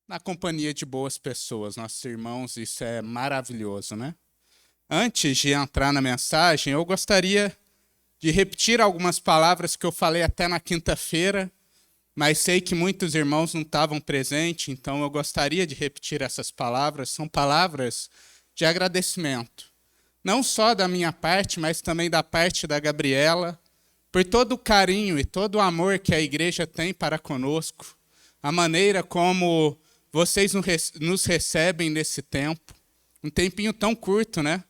Na companhia de boas pessoas, nossos irmãos, isso é maravilhoso, né? Antes de entrar na mensagem, eu gostaria de repetir algumas palavras que eu falei até na quinta-feira, mas sei que muitos irmãos não estavam presentes, então eu gostaria de repetir essas palavras. São palavras de agradecimento, não só da minha parte, mas também da parte da Gabriela, por todo o carinho e todo o amor que a igreja tem para conosco, a maneira como vocês nos recebem nesse tempo, um tempinho tão curto, né?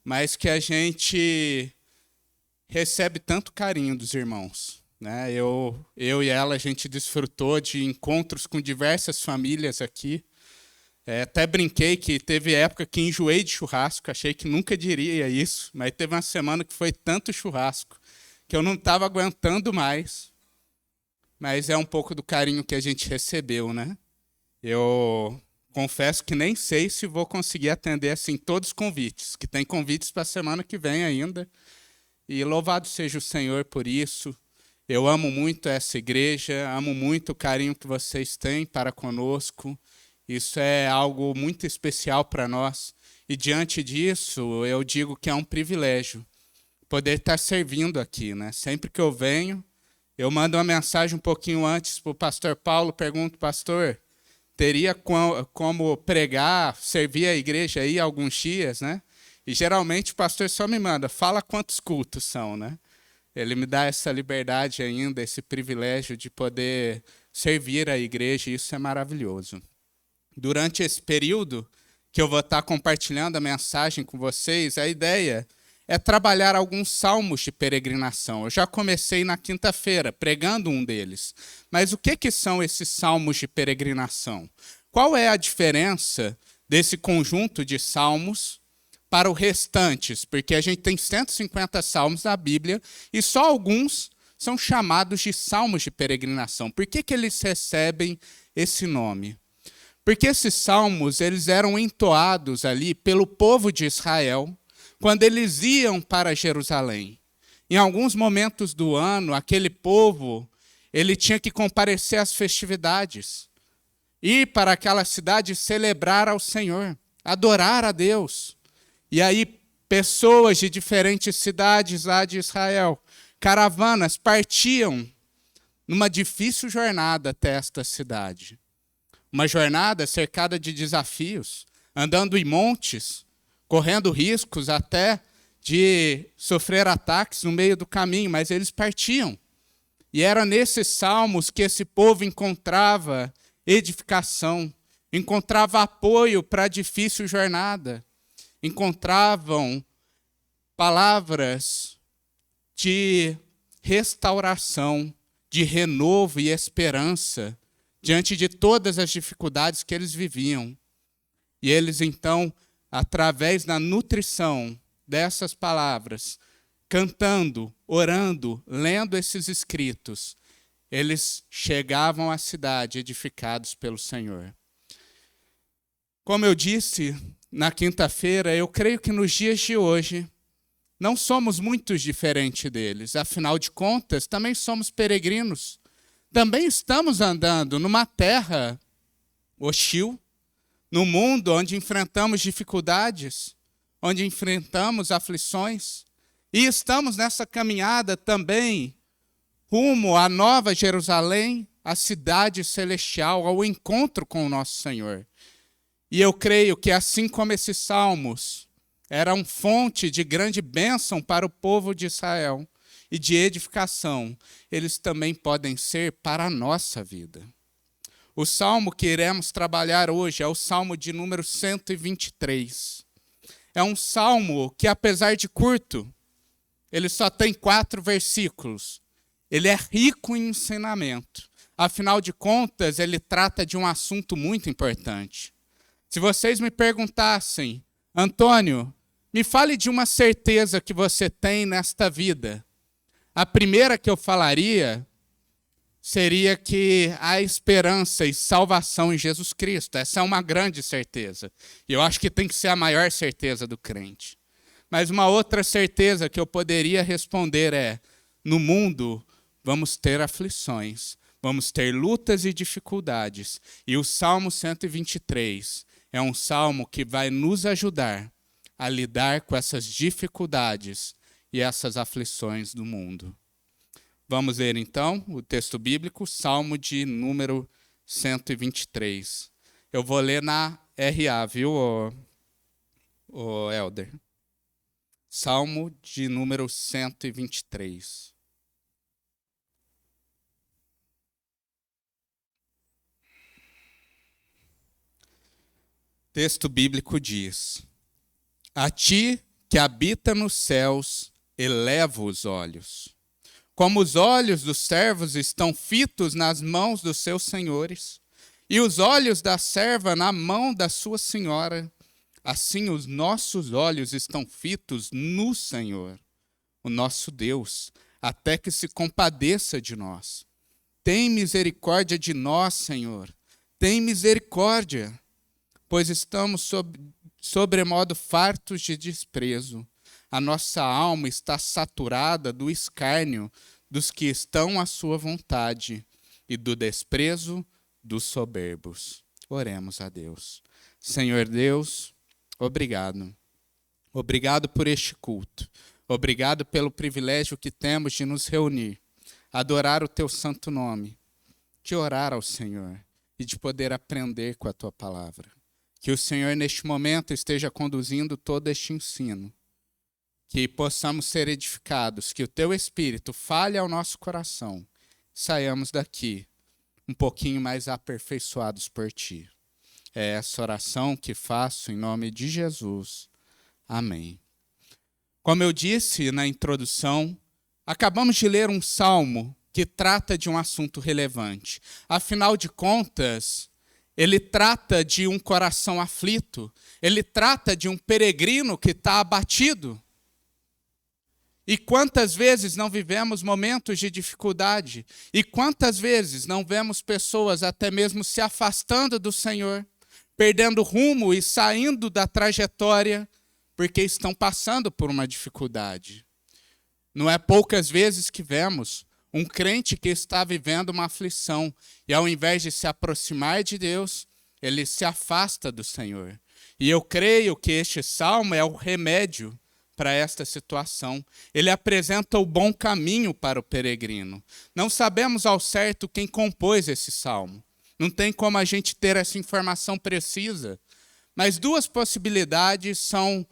Mas que a gente recebe tanto carinho dos irmãos, né? Eu e ela, a gente desfrutou de encontros com diversas famílias aqui. Até brinquei que teve época que enjoei de churrasco, achei que nunca diria isso, mas teve uma semana que foi tanto churrasco que eu não estava aguentando mais. Mas é um pouco do carinho que a gente recebeu, né? Eu confesso que nem sei se vou conseguir atender assim todos os convites, que tem convites para a semana que vem ainda. E louvado seja o Senhor por isso. Eu amo muito essa igreja, amo muito o carinho que vocês têm para conosco. Isso é algo muito especial para nós. E diante disso, eu digo que é um privilégio poder estar servindo aqui, né? Sempre que eu venho, eu mando uma mensagem um pouquinho antes para o pastor Paulo, pergunto, pastor, teria como pregar, servir a igreja aí alguns dias, né? E geralmente o pastor só me manda, fala quantos cultos são, né? Ele me dá essa liberdade ainda, esse privilégio de poder servir a igreja, e isso é maravilhoso. Durante esse período que eu vou estar compartilhando a mensagem com vocês, a ideia é trabalhar alguns salmos de peregrinação. Eu já comecei na quinta-feira pregando um deles. Mas o que são esses salmos de peregrinação? Qual é a diferença desse conjunto de salmos para os restantes? Porque a gente tem 150 salmos na Bíblia e só alguns são chamados de salmos de peregrinação. Por que eles recebem esse nome? Porque esses salmos eles eram entoados ali pelo povo de Israel quando eles iam para Jerusalém. Em alguns momentos do ano, aquele povo ele tinha que comparecer às festividades, ir para aquela cidade celebrar ao Senhor, adorar a Deus. E aí pessoas de diferentes cidades lá de Israel, caravanas, partiam numa difícil jornada até esta cidade. Uma jornada cercada de desafios, andando em montes, correndo riscos até de sofrer ataques no meio do caminho, mas eles partiam. E era nesses salmos que esse povo encontrava edificação, encontrava apoio para a difícil jornada, encontravam palavras de restauração, de renovo e esperança diante de todas as dificuldades que eles viviam. E eles, então, através da nutrição dessas palavras, cantando, orando, lendo esses escritos, eles chegavam à cidade edificados pelo Senhor. Como eu disse na quinta-feira, eu creio que nos dias de hoje não somos muito diferentes deles. Afinal de contas, também somos peregrinos. Também estamos andando numa terra hostil, no mundo onde enfrentamos dificuldades, onde enfrentamos aflições, e estamos nessa caminhada também rumo à Nova Jerusalém, à cidade celestial, ao encontro com o nosso Senhor. E eu creio que assim como esses salmos eram fonte de grande bênção para o povo de Israel e de edificação, eles também podem ser para a nossa vida. O salmo que iremos trabalhar hoje é o salmo de número 123. É um salmo que, apesar de curto, ele só tem 4 versículos. Ele é rico em ensinamento. Afinal de contas, ele trata de um assunto muito importante. Se vocês me perguntassem, Antônio, me fale de uma certeza que você tem nesta vida, a primeira que eu falaria seria que há esperança e salvação em Jesus Cristo. Essa é uma grande certeza. E eu acho que tem que ser a maior certeza do crente. Mas uma outra certeza que eu poderia responder é: no mundo vamos ter aflições, vamos ter lutas e dificuldades. E o Salmo 123 é um salmo que vai nos ajudar a lidar com essas dificuldades e essas aflições do mundo. Vamos ler então o texto bíblico, Salmo de número 123. Eu vou ler na RA, viu, ô Helder? Salmo de número 123. Texto bíblico diz: A ti que habita nos céus, elevo os olhos. Como os olhos dos servos estão fitos nas mãos dos seus senhores, e os olhos da serva na mão da sua senhora, assim os nossos olhos estão fitos no Senhor, o nosso Deus, até que se compadeça de nós. Tem misericórdia de nós, Senhor, tem misericórdia, pois estamos sobremodo fartos de desprezo. A nossa alma está saturada do escárnio dos que estão à sua vontade e do desprezo dos soberbos. Oremos a Deus. Senhor Deus, obrigado. Obrigado por este culto. Obrigado pelo privilégio que temos de nos reunir, adorar o teu santo nome, de orar ao Senhor e de poder aprender com a tua palavra. Que o Senhor, neste momento, esteja conduzindo todo este ensino. Que possamos ser edificados, que o teu Espírito fale ao nosso coração. Saiamos daqui um pouquinho mais aperfeiçoados por ti. É essa oração que faço em nome de Jesus. Amém. Como eu disse na introdução, acabamos de ler um salmo que trata de um assunto relevante. Afinal de contas, ele trata de um coração aflito, ele trata de um peregrino que está abatido. E quantas vezes não vivemos momentos de dificuldade? E quantas vezes não vemos pessoas até mesmo se afastando do Senhor, perdendo rumo e saindo da trajetória, porque estão passando por uma dificuldade? Não é poucas vezes que vemos um crente que está vivendo uma aflição e, ao invés de se aproximar de Deus, ele se afasta do Senhor. E eu creio que este salmo é o remédio para esta situação. Ele apresenta o bom caminho para o peregrino. Não sabemos ao certo quem compôs esse salmo. Não tem como a gente ter essa informação precisa. Mas duas possibilidades são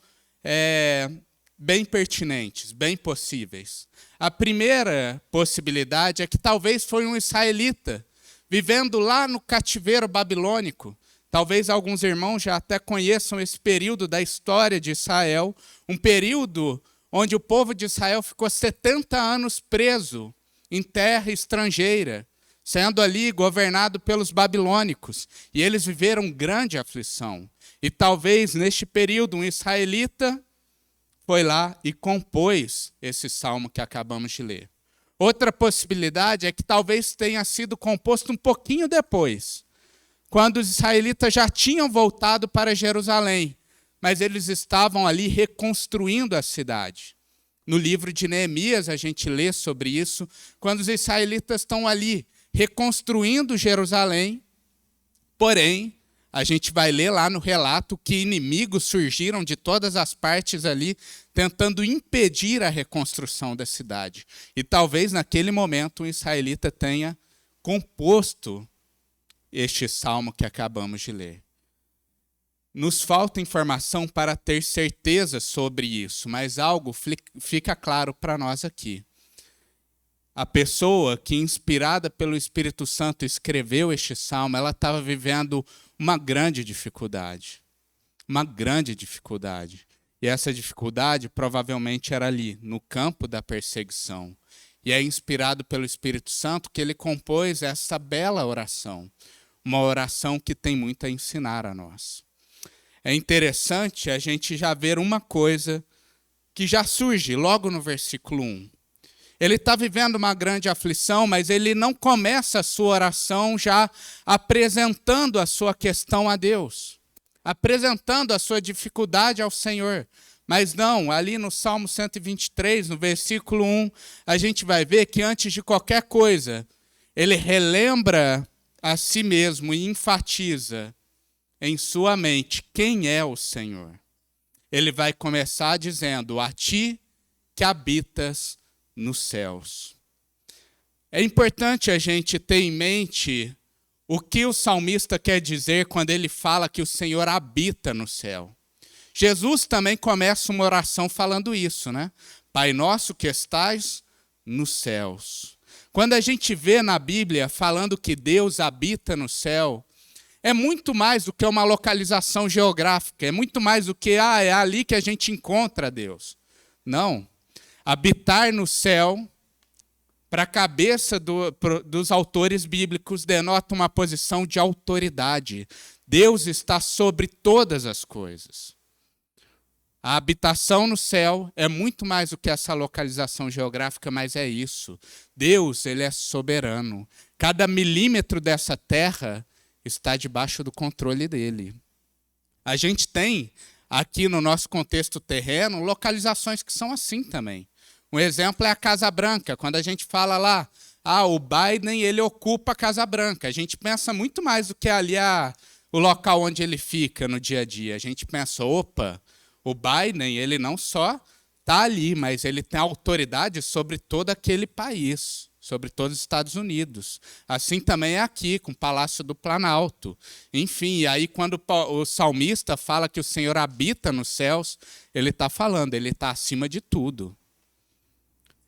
bem pertinentes, bem possíveis. A primeira possibilidade é que talvez foi um israelita vivendo lá no cativeiro babilônico. Talvez alguns irmãos já até conheçam esse período da história de Israel, um período onde o povo de Israel ficou 70 anos preso em terra estrangeira, sendo ali governado pelos babilônicos, e eles viveram grande aflição. E talvez neste período um israelita foi lá e compôs esse salmo que acabamos de ler. Outra possibilidade é que talvez tenha sido composto um pouquinho depois, quando os israelitas já tinham voltado para Jerusalém, mas eles estavam ali reconstruindo a cidade. No livro de Neemias a gente lê sobre isso, quando os israelitas estão ali reconstruindo Jerusalém, porém, a gente vai ler lá no relato que inimigos surgiram de todas as partes ali, tentando impedir a reconstrução da cidade. E talvez naquele momento um israelita tenha composto este salmo que acabamos de ler. Nos falta informação para ter certeza sobre isso, mas algo fica claro para nós aqui. A pessoa que, inspirada pelo Espírito Santo, escreveu este salmo, ela estava vivendo uma grande dificuldade. Uma grande dificuldade. E essa dificuldade provavelmente era ali, no campo da perseguição. E é inspirado pelo Espírito Santo que ele compôs essa bela oração. Uma oração que tem muito a ensinar a nós. É interessante a gente já ver uma coisa que já surge logo no versículo 1. Ele está vivendo uma grande aflição, mas ele não começa a sua oração já apresentando a sua questão a Deus, apresentando a sua dificuldade ao Senhor. Mas não, ali no Salmo 123, no versículo 1, a gente vai ver que antes de qualquer coisa, ele relembra a si mesmo e enfatiza em sua mente quem é o Senhor. Ele vai começar dizendo: a ti que habitas nos céus. É importante a gente ter em mente o que o salmista quer dizer quando ele fala que o Senhor habita no céu. Jesus também começa uma oração falando isso, né? Pai nosso que estais nos céus. Quando a gente vê na Bíblia falando que Deus habita no céu, é muito mais do que uma localização geográfica, é muito mais do que, é ali que a gente encontra Deus. Não. Habitar no céu, para a cabeça dos autores bíblicos, denota uma posição de autoridade. Deus está sobre todas as coisas. A habitação no céu é muito mais do que essa localização geográfica, mas é isso. Deus, ele é soberano. Cada milímetro dessa terra está debaixo do controle dele. A gente tem, aqui no nosso contexto terreno, localizações que são assim também. Um exemplo é a Casa Branca. Quando a gente fala lá, o Biden ele ocupa a Casa Branca, a gente pensa muito mais do que ali o local onde ele fica no dia a dia. A gente pensa, opa, o Biden ele não só está ali, mas ele tem autoridade sobre todo aquele país, sobre todos os Estados Unidos. Assim também é aqui, com o Palácio do Planalto. Enfim, e aí quando o salmista fala que o Senhor habita nos céus, ele está falando, ele está acima de tudo.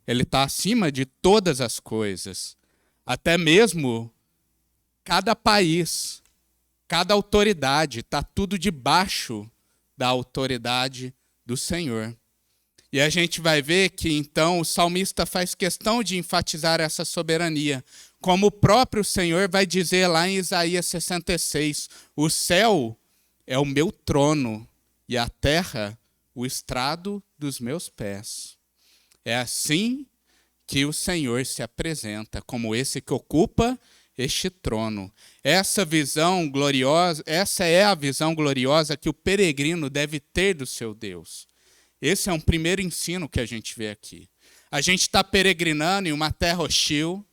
Ele está acima de todas as coisas. Até mesmo cada país, cada autoridade, está tudo debaixo da autoridade do Senhor. E a gente vai ver que, então, o salmista faz questão de enfatizar essa soberania. Como o próprio Senhor vai dizer lá em Isaías 66, o céu é o meu trono e a terra o estrado dos meus pés. É assim que o Senhor se apresenta, como esse que ocupa este trono. Essa visão gloriosa, essa é a visão gloriosa que o peregrino deve ter do seu Deus. Esse é um primeiro ensino que a gente vê aqui. A gente está peregrinando em uma terra hostil,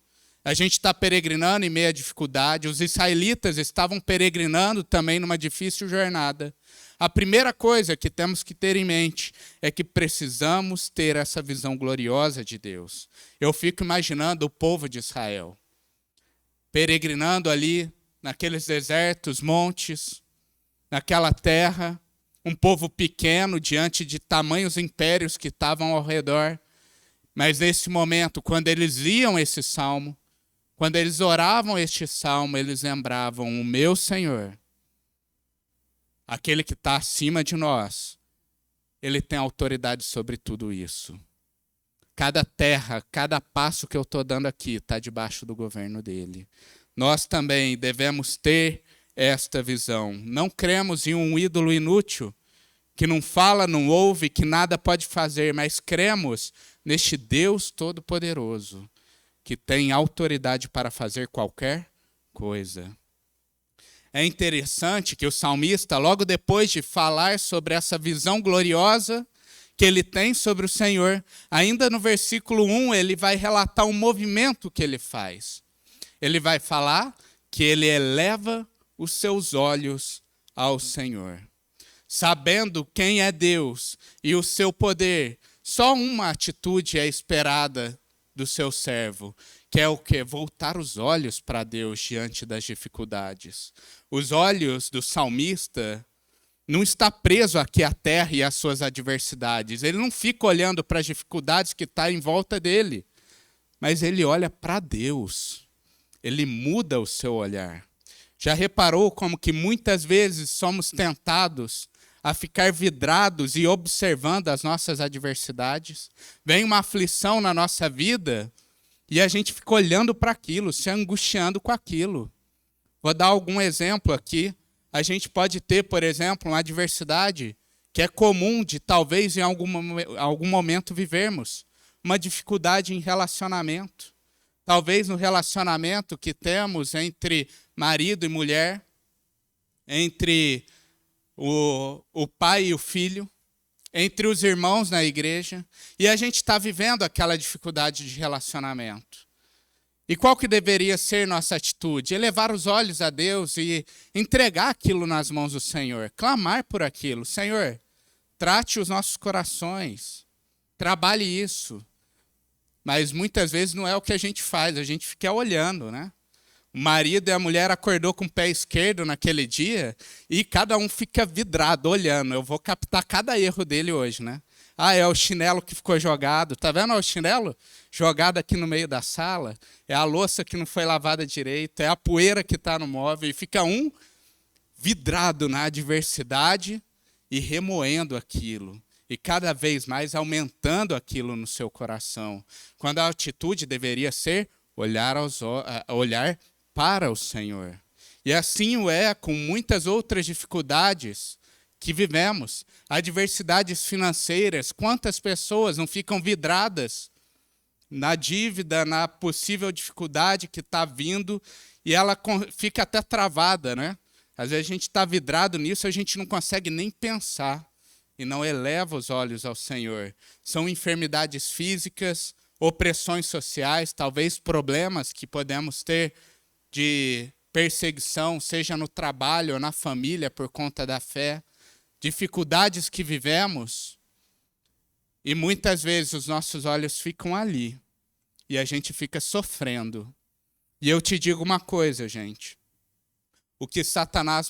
a gente está peregrinando em meio à dificuldade, os israelitas estavam peregrinando também numa difícil jornada. A primeira coisa que temos que ter em mente é que precisamos ter essa visão gloriosa de Deus. Eu fico imaginando o povo de Israel, peregrinando ali naqueles desertos, montes, naquela terra, um povo pequeno diante de tamanhos impérios que estavam ao redor. Mas nesse momento, quando eles liam esse salmo, quando eles oravam este salmo, eles lembravam: o meu Senhor, aquele que está acima de nós, ele tem autoridade sobre tudo isso. Cada terra, cada passo que eu estou dando aqui está debaixo do governo dele. Nós também devemos ter esta visão. Não cremos em um ídolo inútil, que não fala, não ouve, que nada pode fazer, mas cremos neste Deus Todo-Poderoso, que tem autoridade para fazer qualquer coisa. É interessante que o salmista, logo depois de falar sobre essa visão gloriosa que ele tem sobre o Senhor, ainda no versículo 1, ele vai relatar um movimento que ele faz. Ele vai falar que ele eleva os seus olhos ao Senhor. Sabendo quem é Deus e o seu poder, só uma atitude é esperada do seu servo, que é o quê? Voltar os olhos para Deus diante das dificuldades. Os olhos do salmista não está preso aqui à terra e às suas adversidades. Ele não fica olhando para as dificuldades que estão em volta dele, mas ele olha para Deus. Ele muda o seu olhar. Já reparou como que muitas vezes somos tentados a ficar vidrados e observando as nossas adversidades? Vem uma aflição na nossa vida e a gente fica olhando para aquilo, se angustiando com aquilo. Vou dar algum exemplo aqui. A gente pode ter, por exemplo, uma adversidade que é comum de talvez em algum momento vivermos. Uma dificuldade em relacionamento. Talvez no relacionamento que temos entre marido e mulher, entre o pai e o filho, entre os irmãos na igreja, e a gente está vivendo aquela dificuldade de relacionamento. E qual que deveria ser nossa atitude? Elevar os olhos a Deus e entregar aquilo nas mãos do Senhor. Clamar por aquilo. Senhor, trate os nossos corações. Trabalhe isso. Mas muitas vezes não é o que a gente faz. A gente fica olhando, né? O marido e a mulher acordou com o pé esquerdo naquele dia e cada um fica vidrado, olhando. Eu vou captar cada erro dele hoje, né? Ah, é o chinelo que ficou jogado. Tá vendo o chinelo jogado aqui no meio da sala? É a louça que não foi lavada direito, é a poeira que está no móvel. E fica um vidrado na adversidade e remoendo aquilo. E cada vez mais aumentando aquilo no seu coração. Quando a atitude deveria ser olhar para o Senhor. E assim o é com muitas outras dificuldades que vivemos, adversidades financeiras. Quantas pessoas não ficam vidradas na dívida, na possível dificuldade que está vindo, e ela fica até travada, né? Às vezes a gente está vidrado nisso, a gente não consegue nem pensar e não eleva os olhos ao Senhor. São enfermidades físicas, opressões sociais, talvez problemas que podemos ter de perseguição, seja no trabalho ou na família por conta da fé. Dificuldades que vivemos, e muitas vezes os nossos olhos ficam ali, e a gente fica sofrendo. E eu te digo uma coisa, gente, o que o Satanás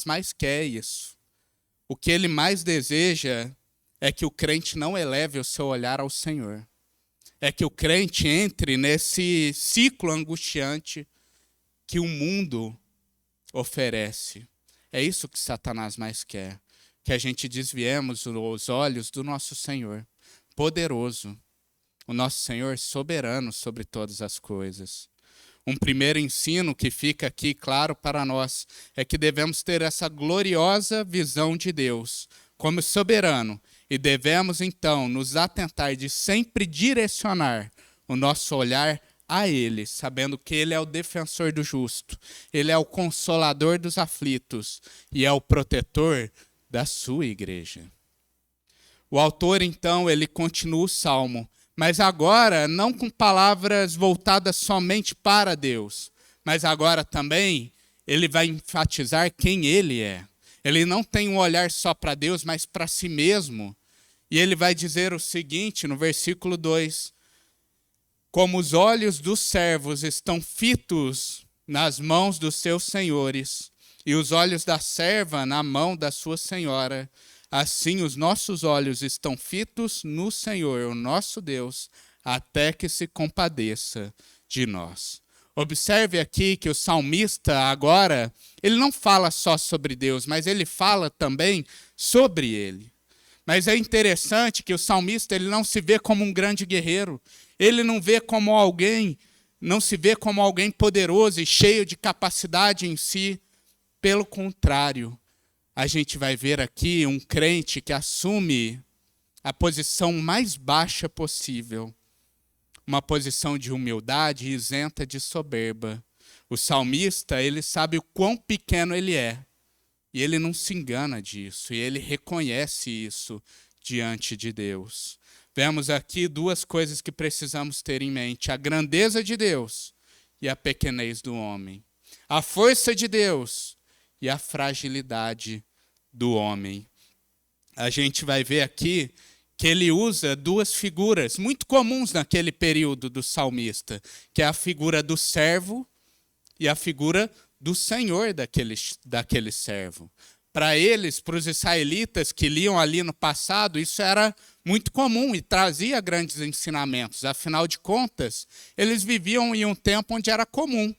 mais quer é isso. O que ele mais deseja é que o crente não eleve o seu olhar ao Senhor. É que o crente entre nesse ciclo angustiante que o mundo oferece. É isso que Satanás mais quer, que a gente desviemos os olhos do nosso Senhor, poderoso, o nosso Senhor soberano sobre todas as coisas. Um primeiro ensino que fica aqui claro para nós é que devemos ter essa gloriosa visão de Deus como soberano e devemos então nos atentar de sempre direcionar o nosso olhar a Ele, sabendo que Ele é o defensor do justo, Ele é o consolador dos aflitos e é o protetor da sua igreja. O autor, então, ele continua o salmo, mas agora não com palavras voltadas somente para Deus, mas agora também ele vai enfatizar quem Ele é. Ele não tem um olhar só para Deus, mas para si mesmo. E ele vai dizer o seguinte no versículo 2: como os olhos dos servos estão fitos nas mãos dos seus senhores, e os olhos da serva na mão da sua senhora, assim os nossos olhos estão fitos no Senhor, o nosso Deus, até que se compadeça de nós. Observe aqui que o salmista agora, ele não fala só sobre Deus, mas ele fala também sobre ele. Mas é interessante que o salmista ele não se vê como um grande guerreiro. Ele não se vê como alguém poderoso e cheio de capacidade em si. Pelo contrário, a gente vai ver aqui um crente que assume a posição mais baixa possível. Uma posição de humildade isenta de soberba. O salmista, ele sabe o quão pequeno ele é. E ele não se engana disso, e ele reconhece isso diante de Deus. Vemos aqui duas coisas que precisamos ter em mente: a grandeza de Deus e a pequenez do homem. A força de Deus e a fragilidade do homem. A gente vai ver aqui que ele usa duas figuras muito comuns naquele período do salmista, que é a figura do servo e a figura do senhor daquele servo. Para eles, para os israelitas que liam ali no passado, isso era muito comum e trazia grandes ensinamentos. Afinal de contas, eles viviam em um tempo onde era comum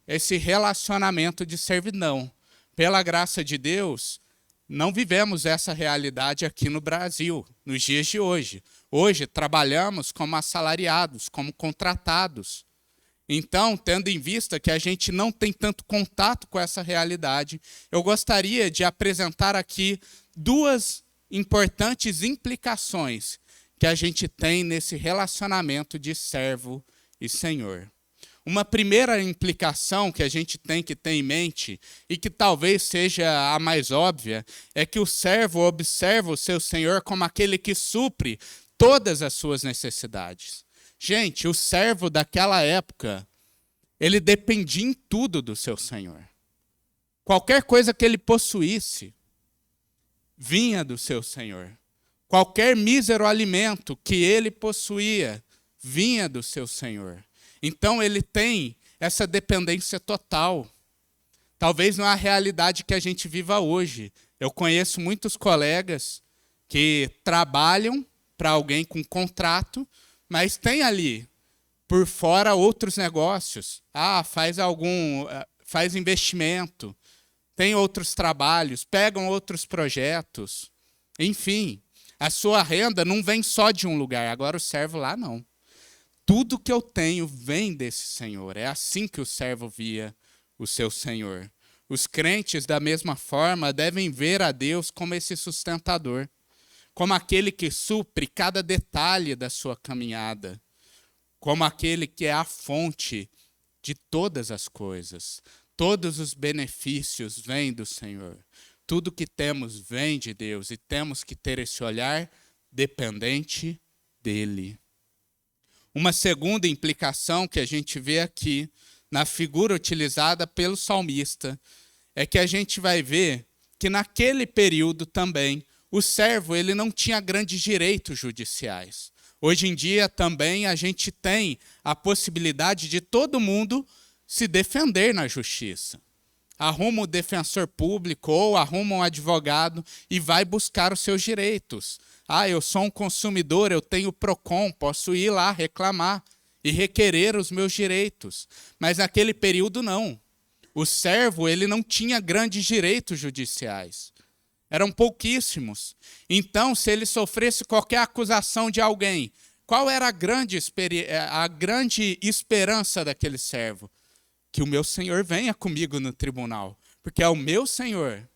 esse relacionamento de servidão. Pela graça de Deus, não vivemos essa realidade aqui no Brasil, nos dias de hoje. Hoje, trabalhamos como assalariados, como contratados. Então, tendo em vista que a gente não tem tanto contato com essa realidade, eu gostaria de apresentar aqui duas importantes implicações que a gente tem nesse relacionamento de servo e senhor. Uma primeira implicação que a gente tem que ter em mente, e que talvez seja a mais óbvia, é que o servo observa o seu senhor como aquele que supre todas as suas necessidades. Gente, o servo daquela época, ele dependia em tudo do seu senhor. Qualquer coisa que ele possuísse, vinha do seu senhor. Qualquer mísero alimento que ele possuía, vinha do seu senhor. Então ele tem essa dependência total. Talvez não é a realidade que a gente viva hoje. Eu conheço muitos colegas que trabalham para alguém com contrato, mas tem ali por fora outros negócios. Faz investimento, tem outros trabalhos, pegam outros projetos. Enfim, a sua renda não vem só de um lugar. Agora o servo lá não. Tudo que eu tenho vem desse Senhor. É assim que o servo via o seu Senhor. Os crentes, da mesma forma, devem ver a Deus como esse sustentador, como aquele que supre cada detalhe da sua caminhada, como aquele que é a fonte de todas as coisas. Todos os benefícios vêm do Senhor. Tudo que temos vem de Deus e temos que ter esse olhar dependente dele. Uma segunda implicação que a gente vê aqui na figura utilizada pelo salmista é que a gente vai ver que naquele período também o servo ele não tinha grandes direitos judiciais. Hoje em dia também a gente tem a possibilidade de todo mundo se defender na justiça. Arruma um defensor público ou arruma um advogado e vai buscar os seus direitos. Eu sou um consumidor, eu tenho PROCON, posso ir lá reclamar e requerer os meus direitos. Mas naquele período não. O servo ele não tinha grandes direitos judiciais. Eram pouquíssimos. Então, se ele sofresse qualquer acusação de alguém, qual era a grande esperança daquele servo? Que o meu Senhor venha comigo no tribunal. Porque é o meu Senhor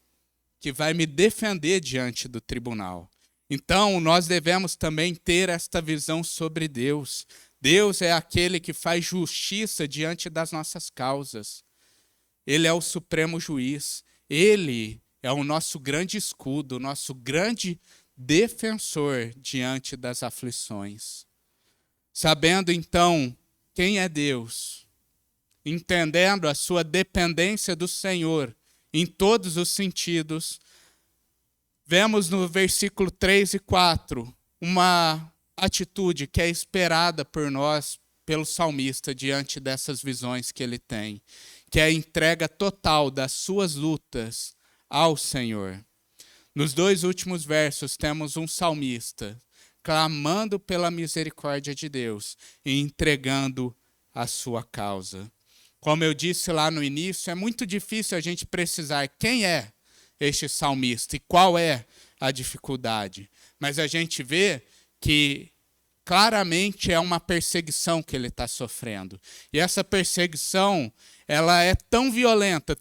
que vai me defender diante do tribunal. Então, nós devemos também ter esta visão sobre Deus. Deus é aquele que faz justiça diante das nossas causas. Ele é o supremo juiz. Ele é o nosso grande escudo, o nosso grande defensor diante das aflições. Sabendo, então, quem é Deus, entendendo a sua dependência do Senhor em todos os sentidos, vemos no versículo 3 e 4 uma atitude que é esperada por nós, pelo salmista, diante dessas visões que ele tem, que é a entrega total das suas lutas ao Senhor. Nos 2 últimos versos temos um salmista clamando pela misericórdia de Deus e entregando a sua causa. Como eu disse lá no início, é muito difícil a gente precisar quem é este salmista e qual é a dificuldade. Mas a gente vê que claramente é uma perseguição que ele está sofrendo. E essa perseguição, ela é tão violenta,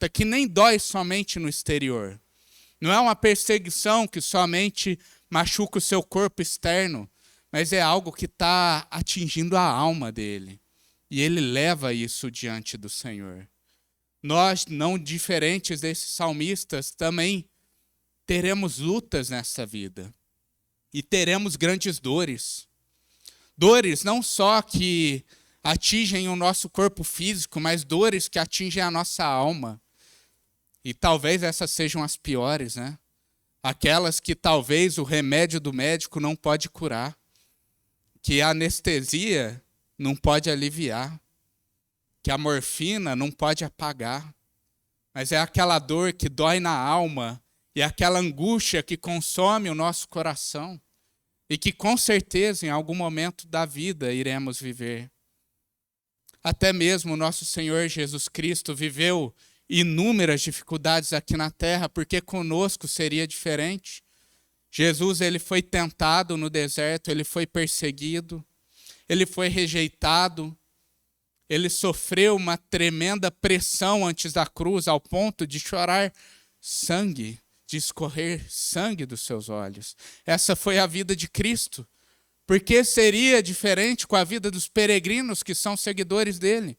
que nem dói somente no exterior. Não é uma perseguição que somente machuca o seu corpo externo, mas é algo que está atingindo a alma dele. E ele leva isso diante do Senhor. Nós, não diferentes desses salmistas, também teremos lutas nessa vida. E teremos grandes dores. Dores não só que atingem o nosso corpo físico, mas dores que atingem a nossa alma. E talvez essas sejam as piores, né? Aquelas que talvez o remédio do médico não pode curar. Que a anestesia não pode aliviar. Que a morfina não pode apagar. Mas é aquela dor que dói na alma e aquela angústia que consome o nosso coração e que com certeza em algum momento da vida iremos viver. Até mesmo o nosso Senhor Jesus Cristo viveu inúmeras dificuldades aqui na terra, porque conosco seria diferente. Jesus ele foi tentado no deserto, ele foi perseguido, ele foi rejeitado, ele sofreu uma tremenda pressão antes da cruz, ao ponto de chorar sangue, de escorrer sangue dos seus olhos. Essa foi a vida de Cristo. Por que seria diferente com a vida dos peregrinos que são seguidores dele?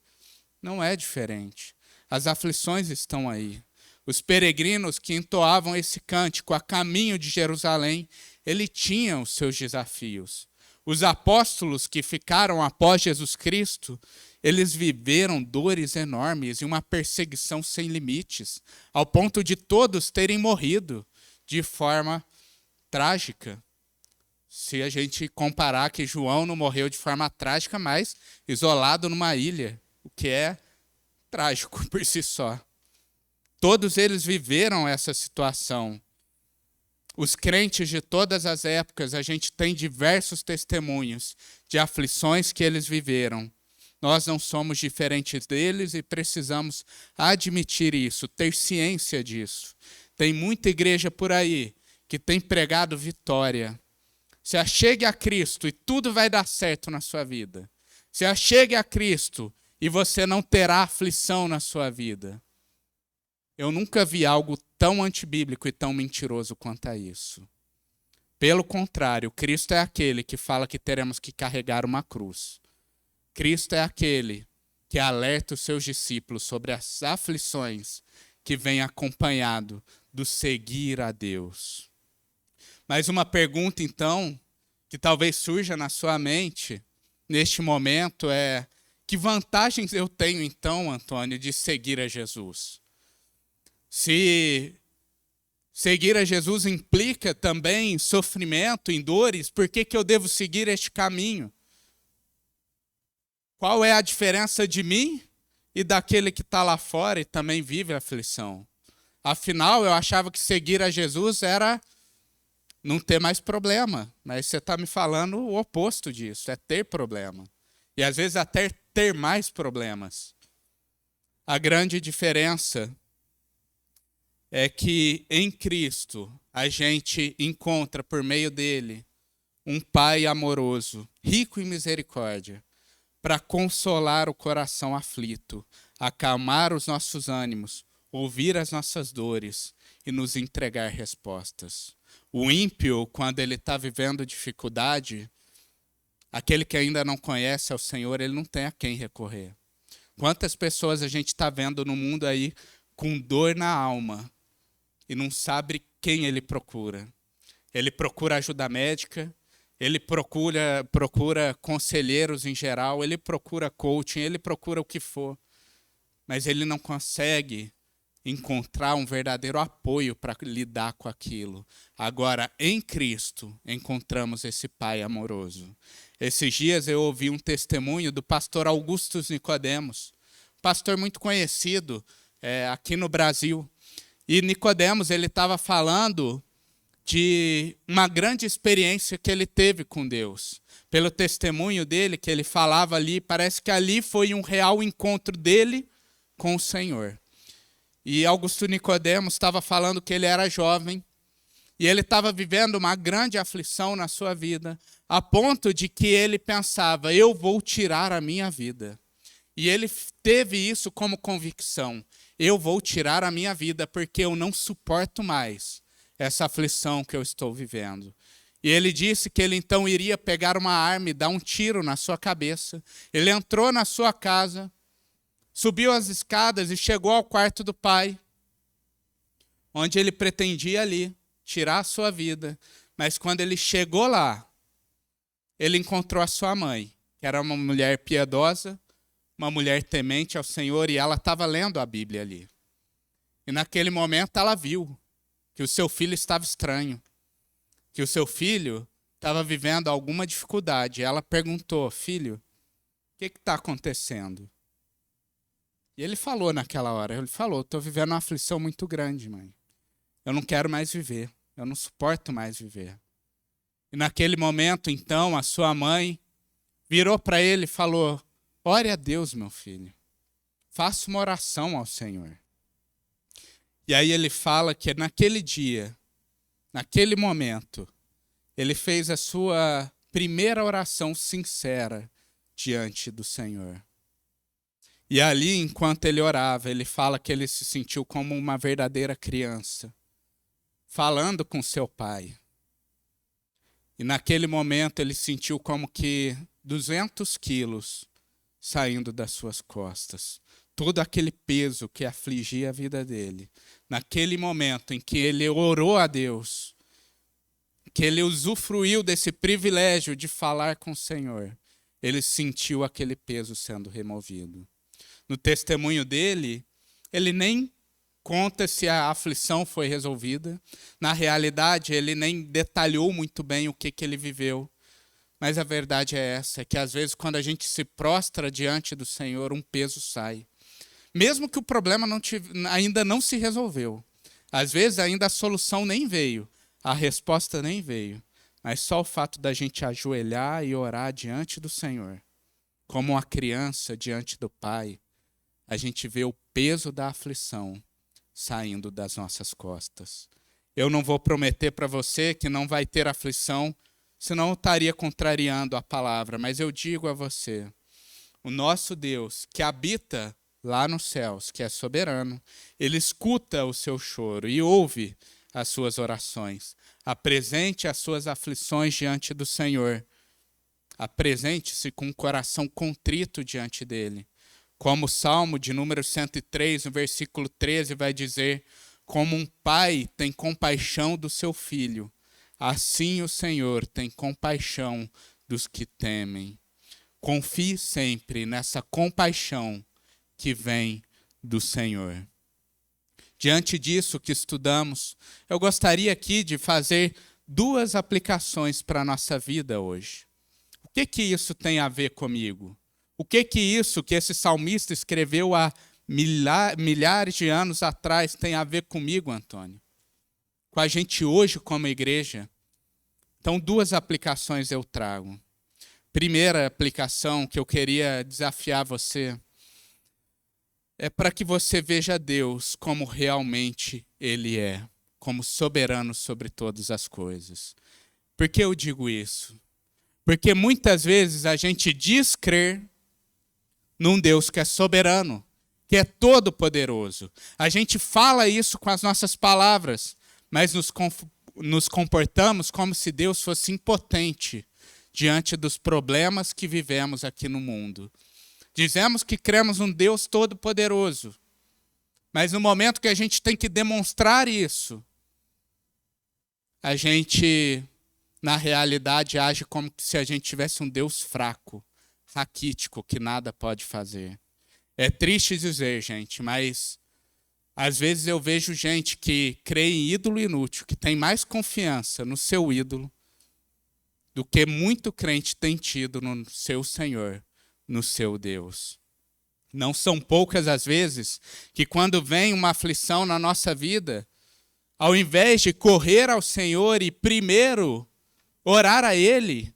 Não é diferente. As aflições estão aí. Os peregrinos que entoavam esse cântico a caminho de Jerusalém, ele tinha os seus desafios. Os apóstolos que ficaram após Jesus Cristo, eles viveram dores enormes e uma perseguição sem limites, ao ponto de todos terem morrido de forma trágica. Se a gente comparar que João não morreu de forma trágica, mas isolado numa ilha, o que é trágico por si só. Todos eles viveram essa situação. Os crentes de todas as épocas, a gente tem diversos testemunhos de aflições que eles viveram. Nós não somos diferentes deles e precisamos admitir isso, ter ciência disso. Tem muita igreja por aí que tem pregado vitória. Se achegue a Cristo e tudo vai dar certo na sua vida. Se achegue a Cristo e você não terá aflição na sua vida. Eu nunca vi algo tão antibíblico e tão mentiroso quanto a isso. Pelo contrário, Cristo é aquele que fala que teremos que carregar uma cruz. Cristo é aquele que alerta os seus discípulos sobre as aflições que vem acompanhado do seguir a Deus. Mas uma pergunta, então, que talvez surja na sua mente neste momento é: que vantagens eu tenho, então, Antônio, de seguir a Jesus? Se seguir a Jesus implica também sofrimento, em dores, por que eu devo seguir este caminho? Qual é a diferença de mim e daquele que está lá fora e também vive a aflição? Afinal, eu achava que seguir a Jesus era não ter mais problema, mas você está me falando o oposto disso, é ter problema. E às vezes até ter mais problemas. A grande diferença é que em Cristo a gente encontra por meio dele um Pai amoroso, rico em misericórdia, para consolar o coração aflito, acalmar os nossos ânimos, ouvir as nossas dores e nos entregar respostas. O ímpio, quando ele está vivendo dificuldade, aquele que ainda não conhece ao Senhor, ele não tem a quem recorrer. Quantas pessoas a gente está vendo no mundo aí com dor na alma e não sabe quem ele procura? Ele procura ajuda médica, ele procura conselheiros em geral, ele procura coaching, ele procura o que for, mas ele não consegue encontrar um verdadeiro apoio para lidar com aquilo. Agora, em Cristo, encontramos esse Pai amoroso. Esses dias eu ouvi um testemunho do pastor Augustus Nicodemos, pastor muito conhecido aqui no Brasil. E Nicodemos, ele estava falando de uma grande experiência que ele teve com Deus. Pelo testemunho dele, que ele falava ali, parece que ali foi um real encontro dele com o Senhor. E Augusto Nicodemos estava falando que ele era jovem e ele estava vivendo uma grande aflição na sua vida, a ponto de que ele pensava: eu vou tirar a minha vida. E ele teve isso como convicção: eu vou tirar a minha vida porque eu não suporto mais essa aflição que eu estou vivendo. E ele disse que ele então iria pegar uma arma e dar um tiro na sua cabeça. Ele entrou na sua casa, subiu as escadas e chegou ao quarto do pai, onde ele pretendia ali tirar a sua vida. Mas quando ele chegou lá, ele encontrou a sua mãe, que era uma mulher piedosa, uma mulher temente ao Senhor, e ela estava lendo a Bíblia ali. E naquele momento ela viu que o seu filho estava estranho, que o seu filho estava vivendo alguma dificuldade. Ela perguntou: filho, o que está acontecendo? E ele falou naquela hora, ele falou: estou vivendo uma aflição muito grande, mãe. Eu não quero mais viver, eu não suporto mais viver. E naquele momento, então, a sua mãe virou para ele e falou: ore a Deus, meu filho. Faça uma oração ao Senhor. E aí ele fala que naquele dia, naquele momento, ele fez a sua primeira oração sincera diante do Senhor. E ali, enquanto ele orava, ele fala que ele se sentiu como uma verdadeira criança, falando com seu pai. E naquele momento ele sentiu como que 200 quilos saindo das suas costas. Todo aquele peso que afligia a vida dele. Naquele momento em que ele orou a Deus, que ele usufruiu desse privilégio de falar com o Senhor, ele sentiu aquele peso sendo removido. No testemunho dele, ele nem conta se a aflição foi resolvida. Na realidade, ele nem detalhou muito bem o que ele viveu. Mas a verdade é essa, é que às vezes quando a gente se prostra diante do Senhor, um peso sai. Mesmo que o problema ainda não se resolveu. Às vezes ainda a solução nem veio, a resposta nem veio. Mas só o fato da gente ajoelhar e orar diante do Senhor, como uma criança diante do Pai, a gente vê o peso da aflição saindo das nossas costas. Eu não vou prometer para você que não vai ter aflição, senão eu estaria contrariando a palavra, mas eu digo a você, o nosso Deus que habita lá nos céus, que é soberano, ele escuta o seu choro e ouve as suas orações. Apresente as suas aflições diante do Senhor. Apresente-se com um coração contrito diante dele. Como o Salmo de número 103, no versículo 13, vai dizer: como um pai tem compaixão do seu filho, assim o Senhor tem compaixão dos que temem. Confie sempre nessa compaixão que vem do Senhor. Diante disso que estudamos, eu gostaria aqui de fazer 2 aplicações para a nossa vida hoje. O que isso tem a ver comigo? O que isso que esse salmista escreveu há milhares de anos atrás tem a ver comigo, Antônio? Com a gente hoje como igreja? Então, 2 aplicações eu trago. Primeira aplicação que eu queria desafiar você é para que você veja Deus como realmente Ele é, como soberano sobre todas as coisas. Por que eu digo isso? Porque muitas vezes a gente diz crer num Deus que é soberano, que é todo-poderoso. A gente fala isso com as nossas palavras, mas nos comportamos como se Deus fosse impotente diante dos problemas que vivemos aqui no mundo. Dizemos que cremos num Deus todo-poderoso, mas no momento que a gente tem que demonstrar isso, a gente, na realidade, age como se a gente tivesse um Deus fraco, raquítico, que nada pode fazer. É triste dizer, gente, mas às vezes eu vejo gente que crê em ídolo inútil, que tem mais confiança no seu ídolo do que muito crente tem tido no seu Senhor, no seu Deus. Não são poucas as vezes que quando vem uma aflição na nossa vida, ao invés de correr ao Senhor e primeiro orar a Ele,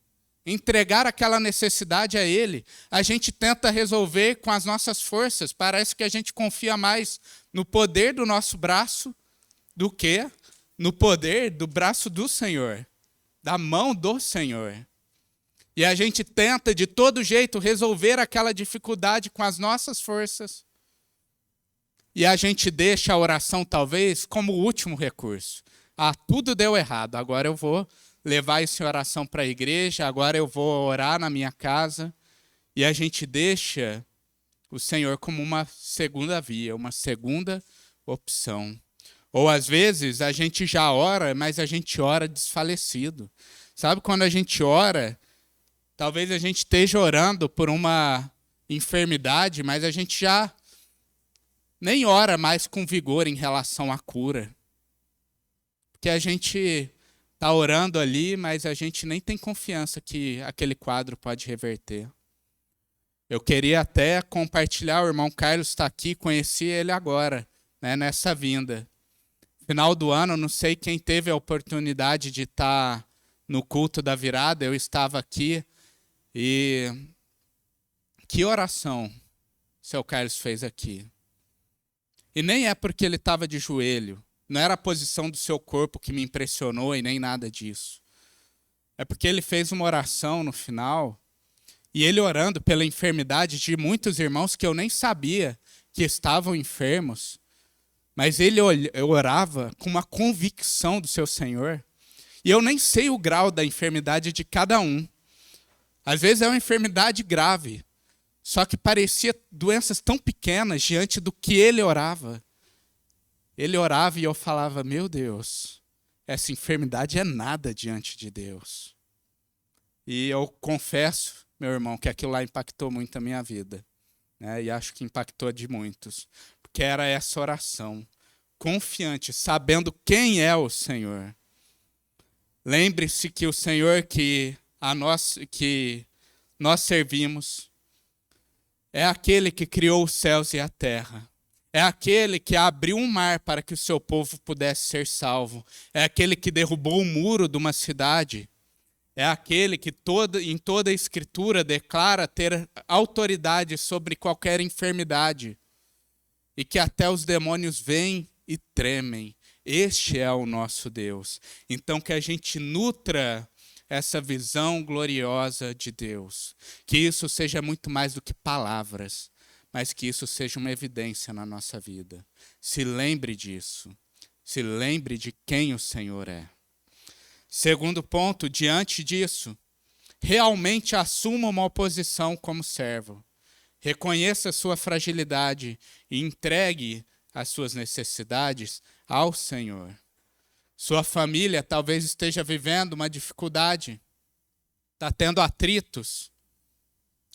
entregar aquela necessidade a Ele, a gente tenta resolver com as nossas forças. Parece que a gente confia mais no poder do nosso braço do que no poder do braço do Senhor, da mão do Senhor. E a gente tenta de todo jeito resolver aquela dificuldade com as nossas forças. E a gente deixa a oração talvez como o último recurso. Ah, tudo deu errado, agora eu vou levar essa oração para a igreja, agora eu vou orar na minha casa. E a gente deixa o Senhor como uma segunda via, uma segunda opção. Ou às vezes a gente já ora, mas a gente ora desfalecido. Sabe quando a gente ora, talvez a gente esteja orando por uma enfermidade, mas a gente já nem ora mais com vigor em relação à cura. Porque a gente está orando ali, mas a gente nem tem confiança que aquele quadro pode reverter. Eu queria até compartilhar, o irmão Carlos está aqui, conheci ele agora, né, nessa vinda. Final do ano, não sei quem teve a oportunidade de estar no culto da virada, eu estava aqui, e que oração o seu Carlos fez aqui. E nem é porque ele estava de joelho, não era a posição do seu corpo que me impressionou e nem nada disso. É porque ele fez uma oração no final, e ele orando pela enfermidade de muitos irmãos que eu nem sabia que estavam enfermos, mas ele orava com uma convicção do seu Senhor. E eu nem sei o grau da enfermidade de cada um. Às vezes é uma enfermidade grave, só que parecia doenças tão pequenas diante do que ele orava. Ele orava e eu falava, meu Deus, essa enfermidade é nada diante de Deus. E eu confesso, meu irmão, que aquilo lá impactou muito a minha vida, né? E acho que impactou de muitos, porque era essa oração, confiante, sabendo quem é o Senhor. Lembre-se que o Senhor que nós servimos é aquele que criou os céus e a terra. É aquele que abriu um mar para que o seu povo pudesse ser salvo. É aquele que derrubou o muro de uma cidade. É aquele que em toda a Escritura declara ter autoridade sobre qualquer enfermidade. E que até os demônios vêm e tremem. Este é o nosso Deus. Então que a gente nutra essa visão gloriosa de Deus. Que isso seja muito mais do que palavras, mas que isso seja uma evidência na nossa vida. Se lembre disso. Se lembre de quem o Senhor é. Segundo ponto, diante disso, realmente assuma uma oposição como servo. Reconheça a sua fragilidade e entregue as suas necessidades ao Senhor. Sua família talvez esteja vivendo uma dificuldade, está tendo atritos,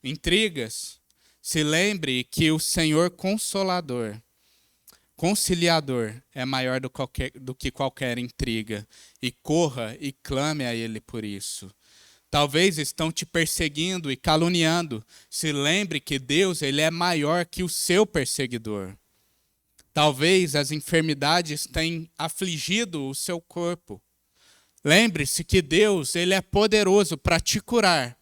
intrigas. Se lembre que o Senhor Consolador, Conciliador, é maior do que qualquer intriga. E corra e clame a Ele por isso. Talvez estão te perseguindo e caluniando. Se lembre que Deus, Ele é maior que o seu perseguidor. Talvez as enfermidades tenham afligido o seu corpo. Lembre-se que Deus, Ele é poderoso para te curar.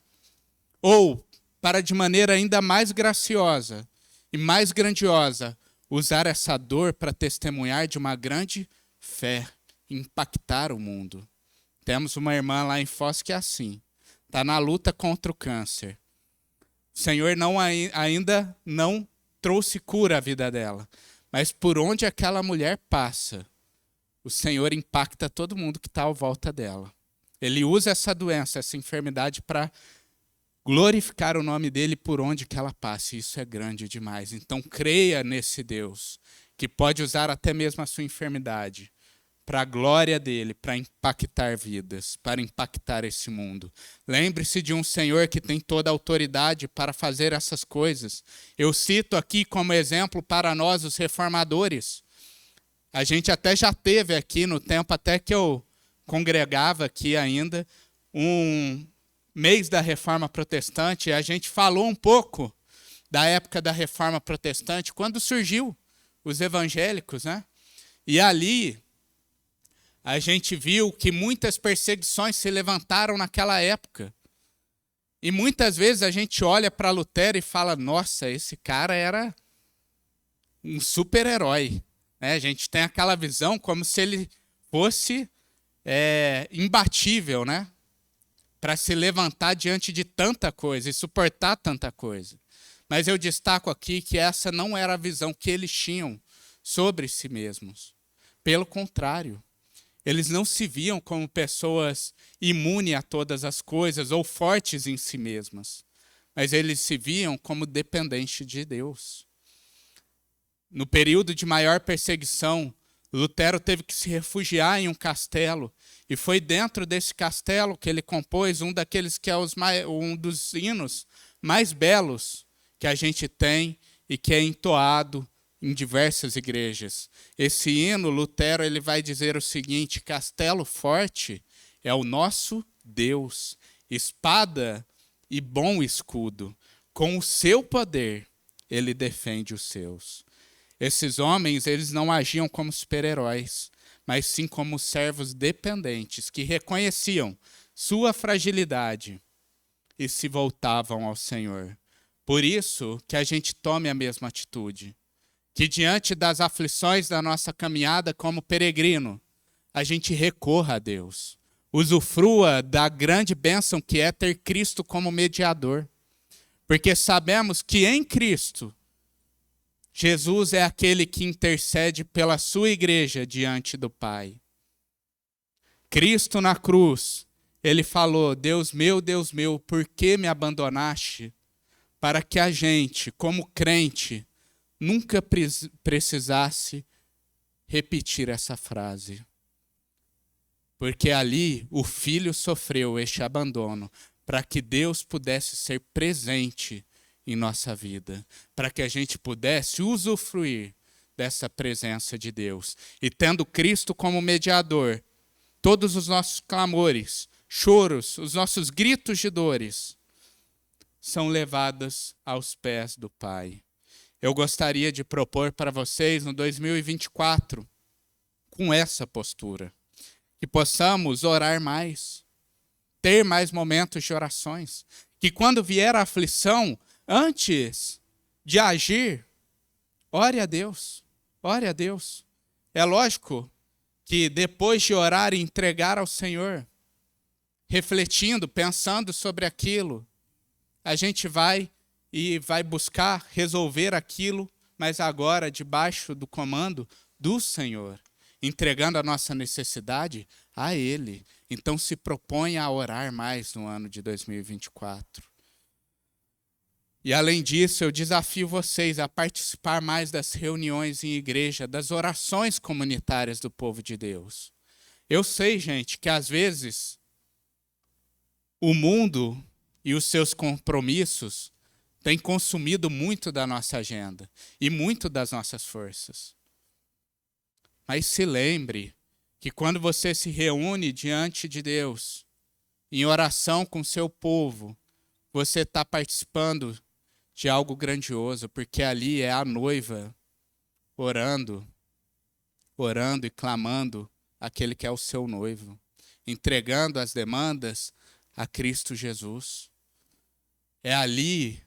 Ou, para de maneira ainda mais graciosa e mais grandiosa, usar essa dor para testemunhar de uma grande fé, impactar o mundo. Temos uma irmã lá em Foz que é assim, está na luta contra o câncer. O Senhor ainda não trouxe cura à vida dela, mas por onde aquela mulher passa, o Senhor impacta todo mundo que está à volta dela. Ele usa essa doença, essa enfermidade para glorificar o nome dele por onde que ela passe. Isso é grande demais. Então creia nesse Deus, que pode usar até mesmo a sua enfermidade para a glória dele, para impactar vidas, para impactar esse mundo. Lembre-se de um Senhor que tem toda a autoridade para fazer essas coisas. Eu cito aqui como exemplo para nós, os reformadores. A gente até já teve aqui, no tempo até que eu congregava aqui ainda, um mês da Reforma Protestante. A gente falou um pouco da época da Reforma Protestante, quando surgiu os evangélicos, né? E ali a gente viu que muitas perseguições se levantaram naquela época. E muitas vezes a gente olha para Lutero e fala, nossa, esse cara era um super-herói. A gente tem aquela visão como se ele fosse imbatível, né? Para se levantar diante de tanta coisa e suportar tanta coisa. Mas eu destaco aqui que essa não era a visão que eles tinham sobre si mesmos. Pelo contrário, eles não se viam como pessoas imunes a todas as coisas ou fortes em si mesmas, mas eles se viam como dependentes de Deus. No período de maior perseguição, Lutero teve que se refugiar em um castelo, e foi dentro desse castelo que ele compôs um daqueles que é um dos hinos mais belos que a gente tem e que é entoado em diversas igrejas. Esse hino, Lutero, ele vai dizer o seguinte: castelo forte é o nosso Deus, espada e bom escudo, com o seu poder ele defende os seus. Esses homens, eles não agiam como super-heróis, mas sim como servos dependentes, que reconheciam sua fragilidade e se voltavam ao Senhor. Por isso que a gente tome a mesma atitude, que diante das aflições da nossa caminhada como peregrino, a gente recorra a Deus, usufrua da grande bênção que é ter Cristo como mediador, porque sabemos que em Cristo, Jesus é aquele que intercede pela sua igreja diante do Pai. Cristo na cruz, ele falou, Deus meu, por que me abandonaste? Para que a gente, como crente, nunca precisasse repetir essa frase. porque ali o filho sofreu este abandono para que Deus pudesse ser presente em nossa vida, para que a gente pudesse usufruir dessa presença de Deus. E tendo Cristo como mediador, todos os nossos clamores, choros, os nossos gritos de dores são levados aos pés do Pai. Eu gostaria de propor para vocês no 2024, com essa postura, que possamos orar mais, ter mais momentos de orações, que quando vier a aflição, antes de agir, ore a Deus, ore a Deus. É lógico que depois de orar e entregar ao Senhor, refletindo, pensando sobre aquilo, a gente vai buscar resolver aquilo, mas agora debaixo do comando do Senhor, entregando a nossa necessidade a Ele. Então se proponha a orar mais no ano de 2024. E além disso, eu desafio vocês a participar mais das reuniões em igreja, das orações comunitárias do povo de Deus. Eu sei, gente, que às vezes o mundo e os seus compromissos têm consumido muito da nossa agenda e muito das nossas forças. Mas se lembre que quando você se reúne diante de Deus, em oração com seu povo, você está participando de algo grandioso, porque ali é a noiva orando e clamando aquele que é o seu noivo, entregando as demandas a Cristo Jesus. É ali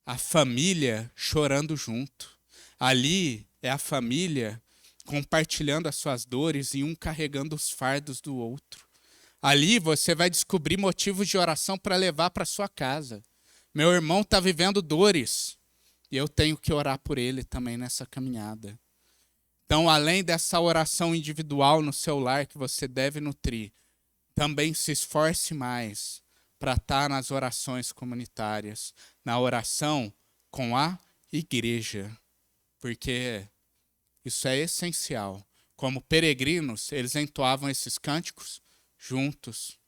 a família chorando junto. Ali é a família compartilhando as suas dores e um carregando os fardos do outro. Ali você vai descobrir motivos de oração para levar para sua casa. Meu irmão está vivendo dores e eu tenho que orar por ele também nessa caminhada. Então, além dessa oração individual no seu lar que você deve nutrir, também se esforce mais para estar nas orações comunitárias, na oração com a igreja, porque isso é essencial. Como peregrinos, eles entoavam esses cânticos juntos.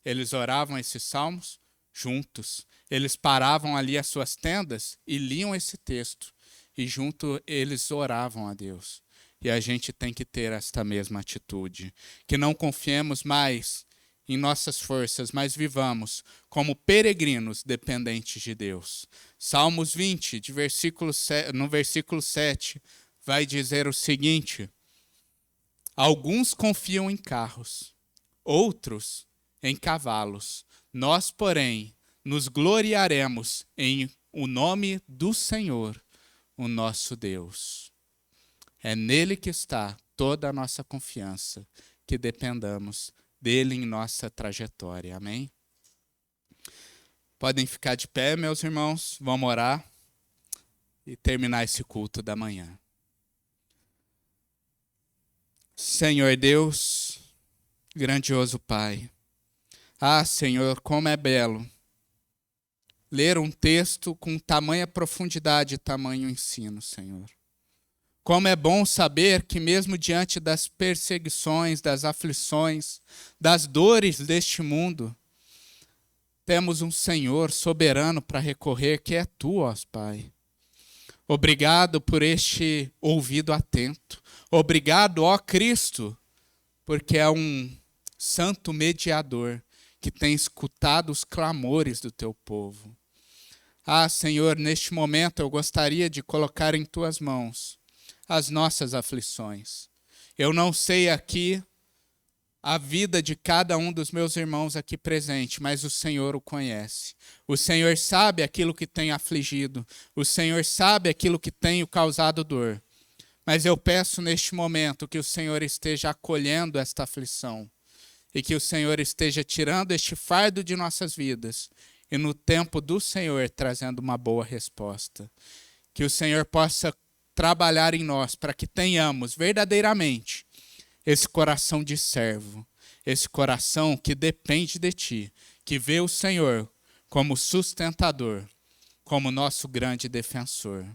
Eles oravam esses salmos juntos. Eles paravam ali as suas tendas e liam esse texto. E junto eles oravam a Deus. E a gente tem que ter esta mesma atitude. Que não confiemos mais em nossas forças, mas vivamos como peregrinos dependentes de Deus. Salmos 20, no versículo 7, vai dizer o seguinte: alguns confiam em carros, outros em cavalos. Nós, porém, nos gloriaremos em o nome do Senhor, o nosso Deus. É nele que está toda a nossa confiança, que dependamos dele em nossa trajetória. Amém? Podem ficar de pé, meus irmãos. Vamos orar e terminar esse culto da manhã. Senhor Deus, grandioso Pai. Ah, Senhor, como é belo ler um texto com tamanha profundidade e tamanho ensino, Senhor. Como é bom saber que mesmo diante das perseguições, das aflições, das dores deste mundo, temos um Senhor soberano para recorrer, que é Tu, ó Pai. Obrigado por este ouvido atento. Obrigado, ó Cristo, porque é um santo mediador que tem escutado os clamores do Teu povo. Ah, Senhor, neste momento eu gostaria de colocar em Tuas mãos as nossas aflições. Eu não sei aqui a vida de cada um dos meus irmãos aqui presente, mas o Senhor o conhece. O Senhor sabe aquilo que tem afligido. O Senhor sabe aquilo que tem causado dor. Mas eu peço neste momento que o Senhor esteja acolhendo esta aflição e que o Senhor esteja tirando este fardo de nossas vidas e no tempo do Senhor trazendo uma boa resposta. Que o Senhor possa trabalhar em nós para que tenhamos verdadeiramente esse coração de servo, esse coração que depende de Ti, que vê o Senhor como sustentador, como nosso grande defensor.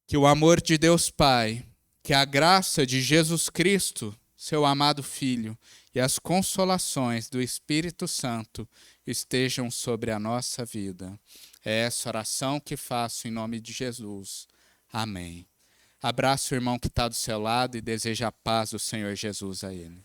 Que o amor de Deus Pai, que a graça de Jesus Cristo seu amado Filho, e as consolações do Espírito Santo estejam sobre a nossa vida. É essa oração que faço em nome de Jesus. Amém. Abraça o irmão que está do seu lado e deseja a paz do Senhor Jesus a ele.